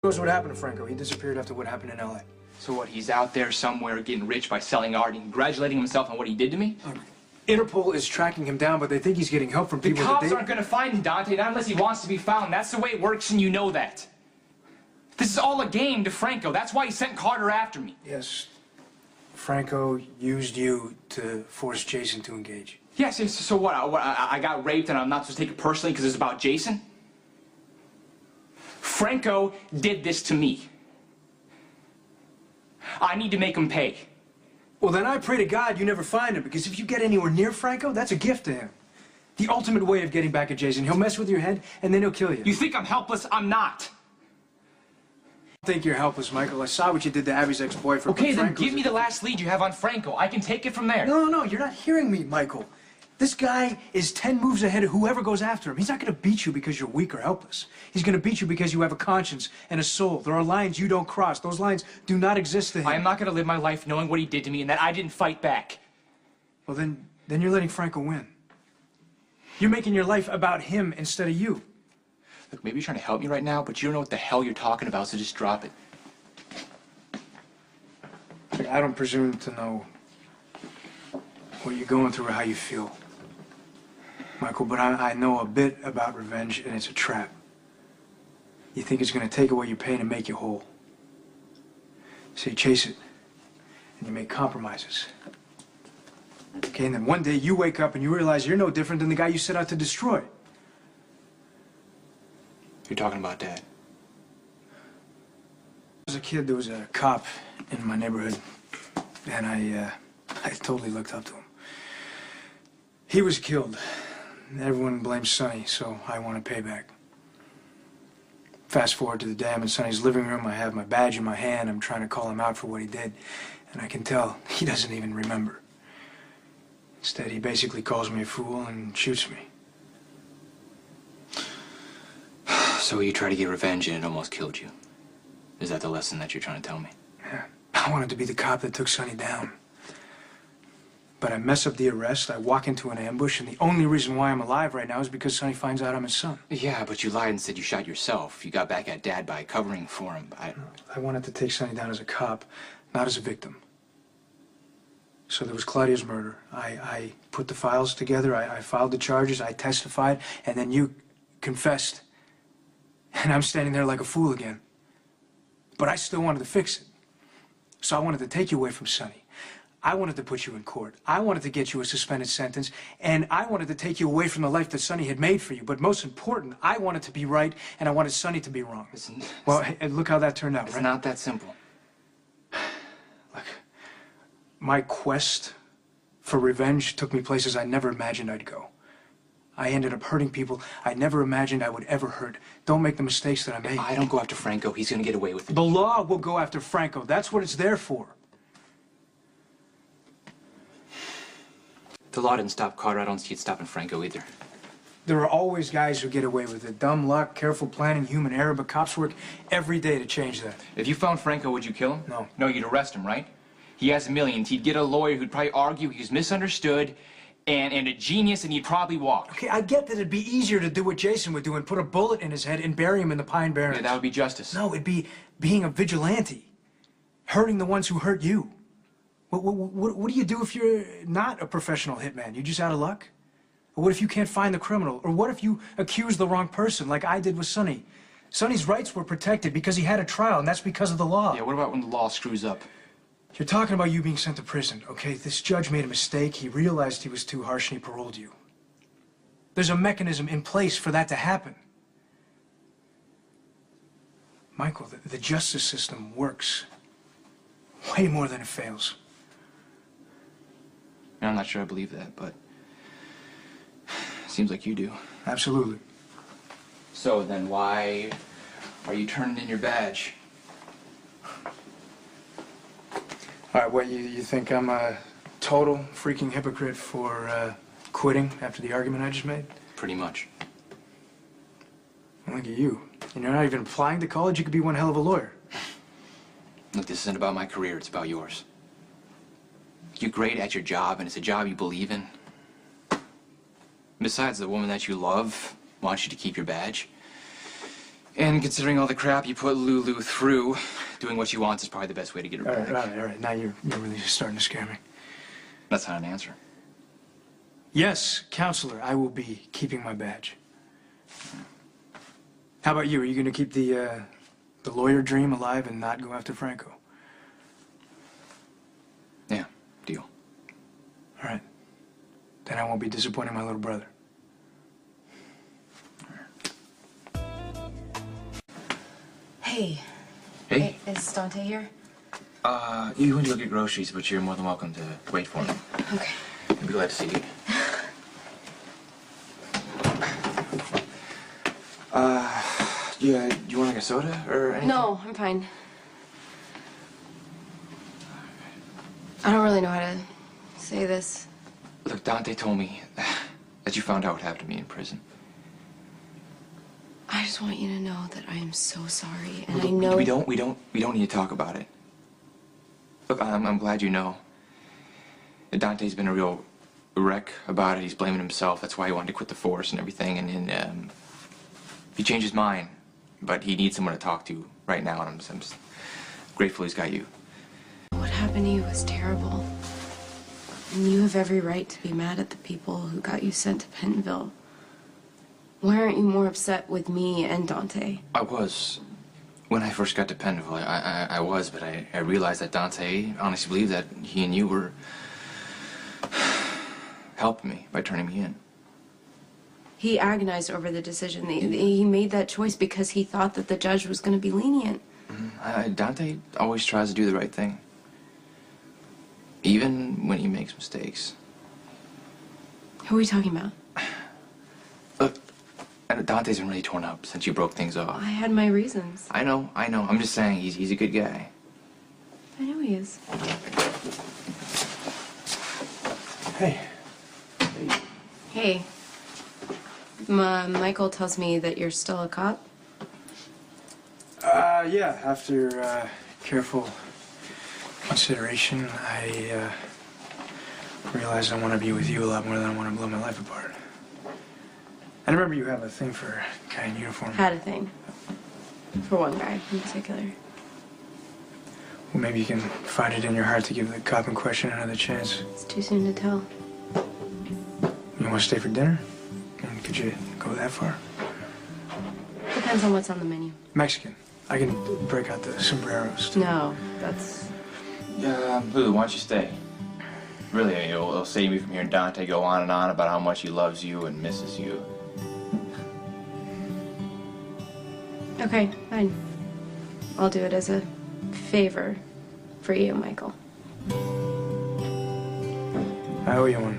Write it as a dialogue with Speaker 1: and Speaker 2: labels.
Speaker 1: Knows what happened to Franco. He disappeared after what happened in L.A.
Speaker 2: So what, he's out there somewhere getting rich by selling art and congratulating himself on what he did to me?
Speaker 1: Interpol is tracking him down, but they think he's getting help from people
Speaker 2: The cops aren't going to find him, Dante, not unless he wants to be found. That's the way it works, and you know that. This is all a game to Franco. That's why he sent Carter after me.
Speaker 1: Yes. Franco used you to force Jason to engage.
Speaker 2: Yes, so what? I got raped and I'm not supposed to take it personally because it's about Jason? Franco did this to me. I need to make him pay.
Speaker 1: Well, then I pray to God you never find him, because if you get anywhere near Franco, that's a gift to him. The ultimate way of getting back at Jason. He'll mess with your head, and then he'll kill you.
Speaker 2: You think I'm helpless? I'm not.
Speaker 1: I think you're helpless, Michael. I saw what you did to Abby's ex-boyfriend.
Speaker 2: Okay, then give me the last lead you have on Franco. I can take it from there.
Speaker 1: No, you're not hearing me, Michael. This guy is 10 moves ahead of whoever goes after him. He's not going to beat you because you're weak or helpless. He's going to beat you because you have a conscience and a soul. There are lines you don't cross. Those lines do not exist to him.
Speaker 2: I am not going to live my life knowing what he did to me and that I didn't fight back.
Speaker 1: Well, then you're letting Franco win. You're making your life about him instead of you.
Speaker 2: Look, maybe you're trying to help me right now, but you don't know what the hell you're talking about, so just drop it.
Speaker 1: I don't presume to know what you're going through or how you feel, Michael, but I know a bit about revenge, and it's a trap. You think it's going to take away your pain and make you whole. So you chase it, and you make compromises. Okay, and then one day you wake up and you realize you're no different than the guy you set out to destroy.
Speaker 2: You're talking about Dad.
Speaker 1: As a kid, there was a cop in my neighborhood, and I totally looked up to him. He was killed. Everyone blames Sonny, so I want to pay back. Fast forward to the day I'm in Sonny's living room. I have my badge in my hand. I'm trying to call him out for what he did, and I can tell he doesn't even remember. Instead, he basically calls me a fool and shoots me.
Speaker 2: So you tried to get revenge and it almost killed you. Is that the lesson that you're trying to tell me?
Speaker 1: Yeah. I wanted to be the cop that took Sonny down. But I mess up the arrest, I walk into an ambush, and the only reason why I'm alive right now is because Sonny finds out I'm his son.
Speaker 2: Yeah, but you lied and said you shot yourself. You got back at Dad by covering for him.
Speaker 1: I wanted to take Sonny down as a cop, not as a victim. So there was Claudia's murder. I put the files together, I filed the charges, I testified, and then you confessed. And I'm standing there like a fool again. But I still wanted to fix it. So I wanted to take you away from Sonny. I wanted to put you in court. I wanted to get you a suspended sentence. And I wanted to take you away from the life that Sonny had made for you. But most important, I wanted to be right, and I wanted Sonny to be wrong. Well, hey, look how that turned out, right?
Speaker 2: It's not that simple.
Speaker 1: Look, my quest for revenge took me places I never imagined I'd go. I ended up hurting people I never imagined I would ever hurt. Don't make the mistakes that I made.
Speaker 2: If I don't go after Franco, he's going to get away with it.
Speaker 1: The law will go after Franco. That's what it's there for.
Speaker 2: The law didn't stop Carter. I don't see it stopping Franco either.
Speaker 1: There are always guys who get away with it. Dumb luck, careful planning, human error, but cops work every day to change that.
Speaker 2: If you found Franco, would you kill him?
Speaker 1: No.
Speaker 2: No, you'd arrest him, right? He has millions. He'd get a lawyer who'd probably argue he was misunderstood and a genius, and he'd probably walk.
Speaker 1: Okay, I get that it'd be easier to do what Jason would do and put a bullet in his head and bury him in the Pine Barrens.
Speaker 2: Yeah, that would be justice.
Speaker 1: No, it'd be being a vigilante. Hurting the ones who hurt you. What do you do if you're not a professional hitman? You're just out of luck? Or what if you can't find the criminal? Or what if you accuse the wrong person, like I did with Sonny? Sonny's rights were protected because he had a trial, and that's because of the law.
Speaker 2: Yeah, what about when the law screws up?
Speaker 1: You're talking about you being sent to prison, okay? This judge made a mistake. He realized he was too harsh, and he paroled you. There's a mechanism in place for that to happen. Michael, the justice system works way more than it fails.
Speaker 2: I'm not sure I believe that, but seems like you do.
Speaker 1: Absolutely.
Speaker 2: So then why are you turning in your badge?
Speaker 1: All right, what, you think I'm a total freaking hypocrite for quitting after the argument I just made?
Speaker 2: Pretty much.
Speaker 1: Look at you. You're not even applying to college. You could be one hell of a lawyer.
Speaker 2: Look, this isn't about my career. It's about yours. You're great at your job, and it's a job you believe in. Besides, the woman that you love wants you to keep your badge. And considering all the crap you put Lulu through, doing what she wants is probably the best way to get her back.
Speaker 1: All right. Now you're really just starting to scare me.
Speaker 2: That's not an answer.
Speaker 1: Yes, counselor, I will be keeping my badge. How about you? Are you going to keep the lawyer dream alive and not go after Franco?
Speaker 2: Yeah, deal.
Speaker 1: All right. Then I won't be disappointing my little brother.
Speaker 3: Hey.
Speaker 2: Hey?
Speaker 3: Is Dante here?
Speaker 2: You went to go get groceries, but you're more than welcome to wait for him.
Speaker 3: Okay.
Speaker 2: I'd be glad to see you. Do you want like a soda or anything?
Speaker 3: No, I'm fine. I don't really know how to say this.
Speaker 2: Look, Dante told me that you found out what happened to me in prison.
Speaker 3: I just want you to know that I am so sorry, and
Speaker 2: Look,
Speaker 3: I know
Speaker 2: we don't need to talk about it. Look, I'm glad you know. Dante's been a real wreck about it. He's blaming himself. That's why he wanted to quit the force and everything. And he changed his mind, but he needs someone to talk to right now. And I'm grateful he's got you.
Speaker 3: what happened to you was terrible. And you have every right to be mad at the people who got you sent to Pentonville. Why aren't you more upset with me and Dante?
Speaker 2: I was. When I first got to Pentonville, I was, but I realized that Dante honestly believed that he and you were helping me by turning me in.
Speaker 3: He agonized over the decision. He made that choice because he thought that the judge was going to be lenient.
Speaker 2: Dante always tries to do the right thing. Even when he makes mistakes.
Speaker 3: Who are we talking about?
Speaker 2: Look, Dante's been really torn up since you broke things off.
Speaker 3: I had my reasons.
Speaker 2: I know. I'm just saying he's a good guy.
Speaker 3: I know he is.
Speaker 1: Hey.
Speaker 3: Hey. Michael tells me that you're still a cop.
Speaker 1: Yeah, after careful consideration, I realized I want to be with you a lot more than I want to blow my life apart. And I remember you have a thing for a guy in uniform.
Speaker 3: Had a thing. For one guy in particular.
Speaker 1: Well, maybe you can find it in your heart to give the cop in question another chance.
Speaker 3: It's too soon to tell.
Speaker 1: You want to stay for dinner? And could you go that far?
Speaker 3: Depends on what's on the menu.
Speaker 1: Mexican. I can break out the sombreros. Too.
Speaker 3: No, that's...
Speaker 2: Yeah, Lulu, why don't you stay? Really, it'll save me from hearing Dante go on and on about how much he loves you and misses you.
Speaker 3: Okay, fine. I'll do it as a favor for you, Michael.
Speaker 1: I owe you one.